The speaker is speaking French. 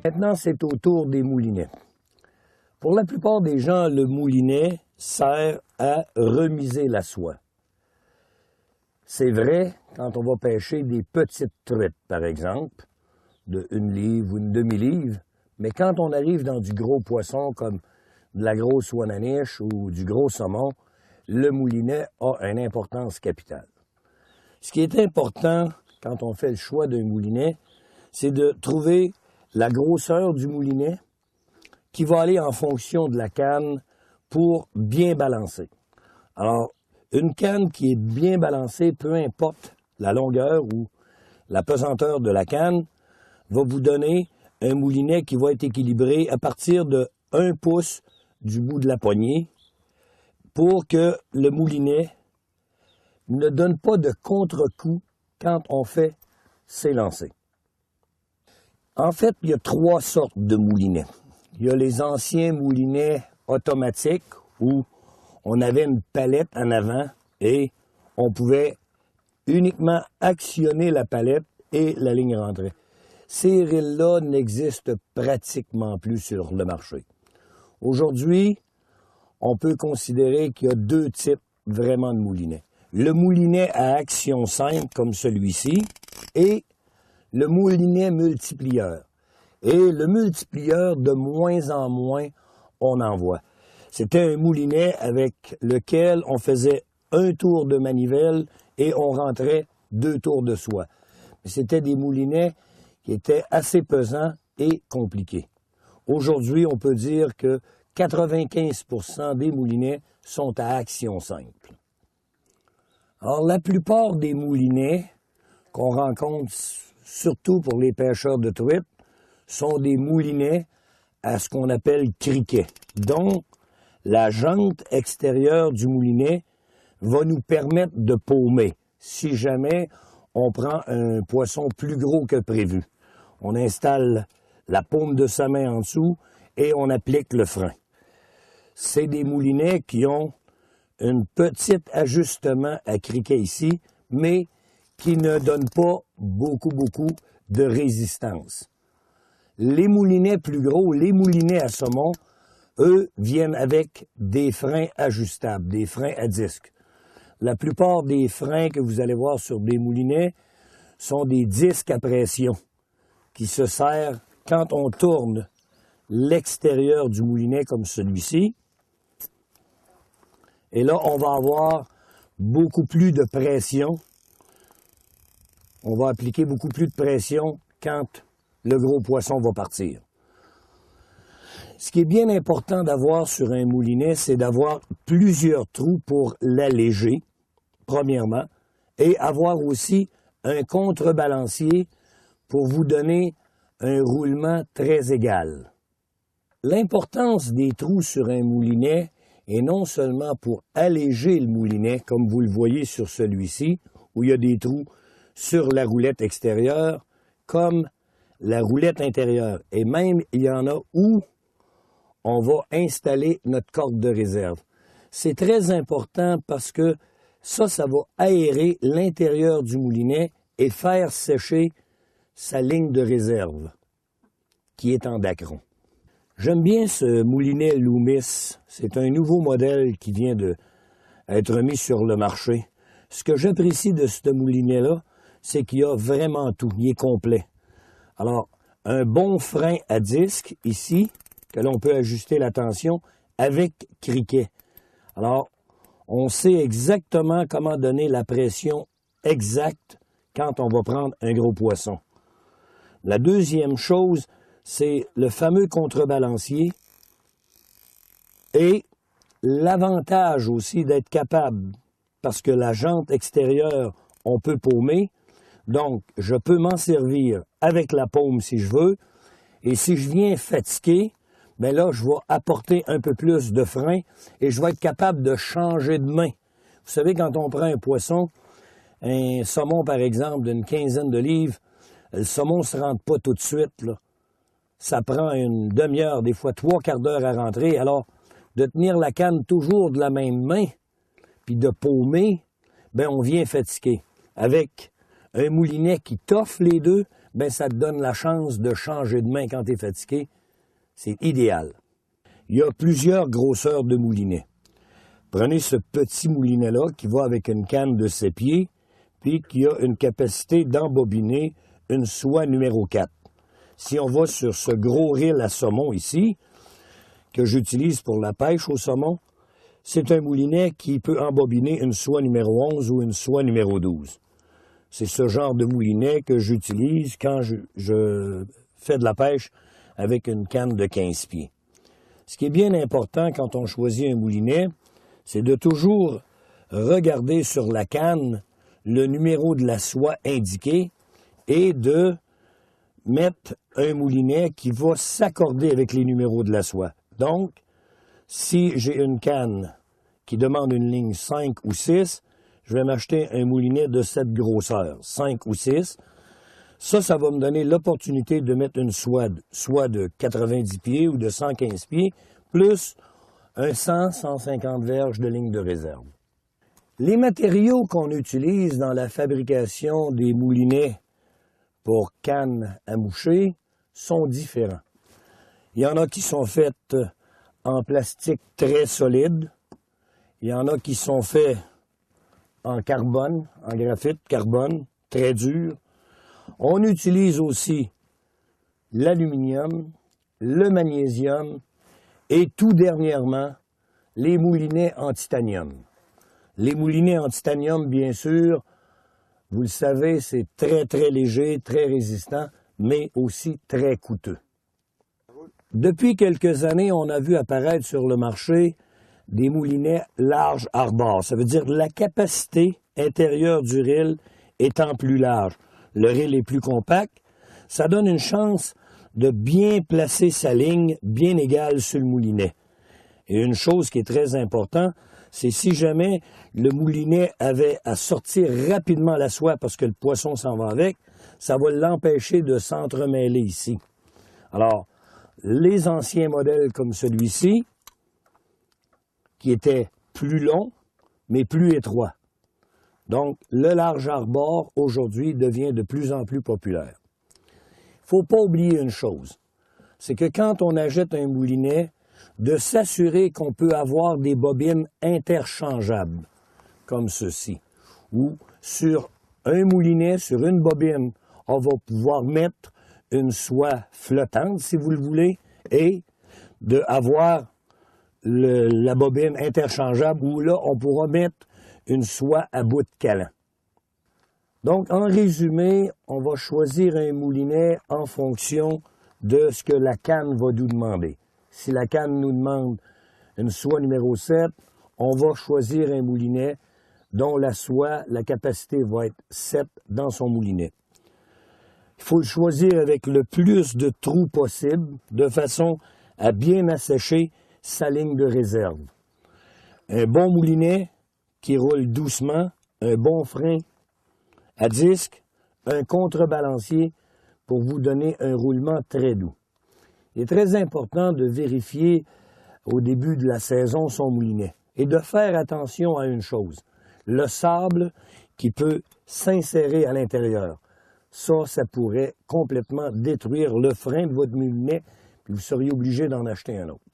Maintenant, c'est au tour des moulinets. Pour la plupart des gens, le moulinet sert à remiser la soie. C'est vrai quand on va pêcher des petites truites, par exemple, de 1 livre ou une demi-livre, mais quand on arrive dans du gros poisson comme de la grosse ouananiche ou du gros saumon, le moulinet a une importance capitale. Ce qui est important quand on fait le choix d'un moulinet, c'est de trouver la grosseur du moulinet qui va aller en fonction de la canne pour bien balancer. Alors, une canne qui est bien balancée, peu importe la longueur ou la pesanteur de la canne, va vous donner un moulinet qui va être équilibré à partir de 1 pouce du bout de la poignée pour que le moulinet ne donne pas de contre-coup quand on fait ses lancers. En fait, il y a 3 sortes de moulinets. Il y a les anciens moulinets automatiques où on avait une palette en avant et on pouvait uniquement actionner la palette et la ligne rentrait. Ces rilles-là n'existent pratiquement plus sur le marché. Aujourd'hui, on peut considérer qu'il y a 2 types vraiment de moulinets. Le moulinet à action simple, comme celui-ci, et le moulinet multiplieur. Et le multiplieur, de moins en moins, on en voit. C'était un moulinet avec lequel on faisait 1 tour de manivelle et on rentrait 2 tours de soie. C'était des moulinets qui étaient assez pesants et compliqués. Aujourd'hui, on peut dire que 95% des moulinets sont à action simple. Alors, la plupart des moulinets qu'on rencontre, surtout pour les pêcheurs de truites, sont des moulinets à ce qu'on appelle criquet. Donc, la jante extérieure du moulinet va nous permettre de paumer si jamais on prend un poisson plus gros que prévu. On installe la paume de sa main en dessous et on applique le frein. C'est des moulinets qui ont un petit ajustement à criquet ici, mais qui ne donnent pas beaucoup de résistance. Les moulinets plus gros, les moulinets à saumon, eux, viennent avec des freins ajustables, des freins à disque. La plupart des freins que vous allez voir sur des moulinets sont des disques à pression qui se servent quand on tourne l'extérieur du moulinet comme celui-ci. Et là, on va avoir beaucoup plus de pression. On va appliquer beaucoup plus de pression quand le gros poisson va partir. Ce qui est bien important d'avoir sur un moulinet, c'est d'avoir plusieurs trous pour l'alléger, premièrement, et avoir aussi un contrebalancier pour vous donner un roulement très égal. L'importance des trous sur un moulinet est non seulement pour alléger le moulinet, comme vous le voyez sur celui-ci, où il y a des trous sur la roulette extérieure, comme la roulette intérieure. Et même, il y en a où on va installer notre corde de réserve. C'est très important parce que ça va aérer l'intérieur du moulinet et faire sécher sa ligne de réserve, qui est en dacron. J'aime bien ce moulinet Loomis. C'est un nouveau modèle qui vient d'être mis sur le marché. Ce que j'apprécie de ce moulinet-là, c'est qu'il y a vraiment tout. Il est complet. Alors, un bon frein à disque, ici, que l'on peut ajuster la tension avec criquet. Alors, on sait exactement comment donner la pression exacte quand on va prendre un gros poisson. La deuxième chose, c'est le fameux contrebalancier et l'avantage aussi d'être capable, parce que la jante extérieure, on peut paumer, donc je peux m'en servir avec la paume si je veux, et si je viens fatigué, bien là, je vais apporter un peu plus de frein et je vais être capable de changer de main. Vous savez, quand on prend un poisson, un saumon par exemple d'une 15aine de livres, le saumon ne se rentre pas tout de suite, là. Ça prend une demi-heure, des fois 3/4 d'heure à rentrer. Alors, de tenir la canne toujours de la même main, puis de paumer, bien, on vient fatiguer. Avec un moulinet qui t'offre les deux, ben ça te donne la chance de changer de main quand tu es fatigué. C'est idéal. Il y a plusieurs grosseurs de moulinets. Prenez ce petit moulinet-là qui va avec une canne de 7 pieds, puis qui a une capacité d'embobiner une soie numéro 4. Si on va sur ce gros reel à saumon ici, que j'utilise pour la pêche au saumon, c'est un moulinet qui peut embobiner une soie numéro 11 ou une soie numéro 12. C'est ce genre de moulinet que j'utilise quand je fais de la pêche avec une canne de 15 pieds. Ce qui est bien important quand on choisit un moulinet, c'est de toujours regarder sur la canne le numéro de la soie indiqué et de mettre un moulinet qui va s'accorder avec les numéros de la soie. Donc, si j'ai une canne qui demande une ligne 5 ou 6, je vais m'acheter un moulinet de cette grosseur, 5 ou 6. Ça va me donner l'opportunité de mettre une soie soit de 90 pieds ou de 115 pieds, plus un 100-150 verges de ligne de réserve. Les matériaux qu'on utilise dans la fabrication des moulinets pour cannes à moucher sont différents. Il y en a qui sont faits en plastique très solide. Il y en a qui sont faits en carbone, en graphite carbone, très dur. On utilise aussi l'aluminium, le magnésium et tout dernièrement, les moulinets en titanium. Les moulinets en titanium, bien sûr, vous le savez, c'est très, très léger, très résistant, mais aussi très coûteux. Depuis quelques années, on a vu apparaître sur le marché des moulinets large harbor. Ça veut dire la capacité intérieure du reel étant plus large. Le reel est plus compact. Ça donne une chance de bien placer sa ligne bien égale sur le moulinet. Et une chose qui est très importante, c'est si jamais le moulinet avait à sortir rapidement la soie parce que le poisson s'en va avec, ça va l'empêcher de s'entremêler ici. Alors, les anciens modèles comme celui-ci, qui étaient plus longs, mais plus étroits. Donc, le large harbor, aujourd'hui, devient de plus en plus populaire. Il ne faut pas oublier une chose, c'est que quand on achète un moulinet, de s'assurer qu'on peut avoir des bobines interchangeables, comme ceci, ou sur un moulinet, sur une bobine, on va pouvoir mettre une soie flottante, si vous le voulez, et d'avoir la bobine interchangeable, où là, on pourra mettre une soie à bout de calan. Donc, en résumé, on va choisir un moulinet en fonction de ce que la canne va nous demander. Si la canne nous demande une soie numéro 7, on va choisir un moulinet dont la soie, la capacité va être 7 dans son moulinet. Il faut le choisir avec le plus de trous possible, de façon à bien assécher sa ligne de réserve. Un bon moulinet qui roule doucement, un bon frein à disque, un contrebalancier pour vous donner un roulement très doux. Il est très important de vérifier au début de la saison son moulinet et de faire attention à une chose, le sable qui peut s'insérer à l'intérieur. Ça pourrait complètement détruire le frein de votre moulinet, puis vous seriez obligé d'en acheter un autre.